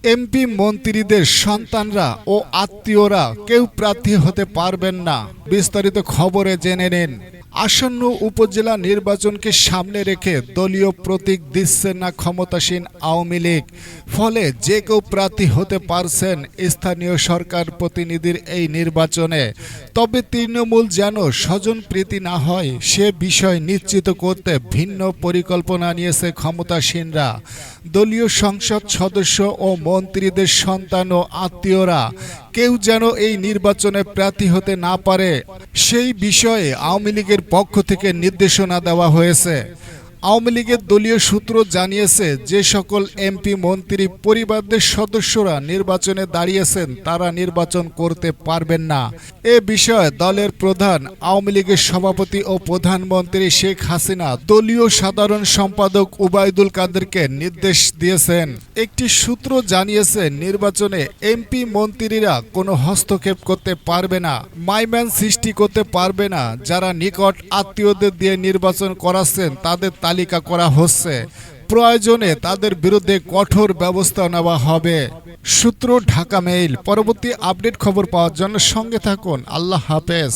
MP মন্ত্রীদের সন্তানরা ও আত্মীয়রা কেউ প্রার্থী হতে পারবেন না। বিস্তারিত খবরে জেনে নিন। আসন্ন উপজেলা নির্বাচনকে সামনে রেখে দলীয় প্রতীক দিচ্ছে না ক্ষমতাসীন আওয়ামী লীগ। ফলে যে কেউ প্রার্থী হতে পারছেন স্থানীয় সরকার প্রতিনিধির এই নির্বাচনে। তবে তৃণমূল যেন স্বজনপ্রীতি না হয় সে বিষয় নিশ্চিত করতে ভিন্ন পরিকল্পনা নিয়েছে ক্ষমতাসীনরা। দলীয় সংসদ সদস্য ও মন্ত্রীদের সন্তান ও আত্মীয়রা কেউ যেন এই নির্বাচনে প্রার্থী হতে না পারে সেই বিষয়ে আওয়ামী লীগের পক্ষ থেকে নির্দেশনা দেওয়া হয়েছে। আওয়ামী লীগের দলীয় সূত্র জানিয়েছে, যে সকল এমপি মন্ত্রী পরিবারদের সদস্যরা নির্বাচনে দাঁড়িয়েছেন তারা নির্বাচন করতে পারবেন না। এ বিষয়ে দলের প্রধান আওয়ামী লীগের সভাপতি ও প্রধানমন্ত্রী শেখ হাসিনা দলীয় সাধারণ সম্পাদক ওবায়দুল কাদেরকে নির্দেশ দিয়েছেন। একটি সূত্র জানিয়েছে, নির্বাচনে এমপি মন্ত্রীরা কোনো হস্তক্ষেপ করতে পারবে না, মাইম্যান সৃষ্টি করতে পারবে না। যারা নিকট আত্মীয়দের দিয়ে নির্বাচন করাচ্ছেন তাদের তালিকা করা হচ্ছে। প্রয়োজনে তাদের বিরুদ্ধে কঠোর ব্যবস্থা নেওয়া হবে। সূত্র ঢাকা মেইল। পরবর্তী আপডেট খবর পাওয়ার জন্য সঙ্গে থাকুন। আল্লাহ হাফেজ।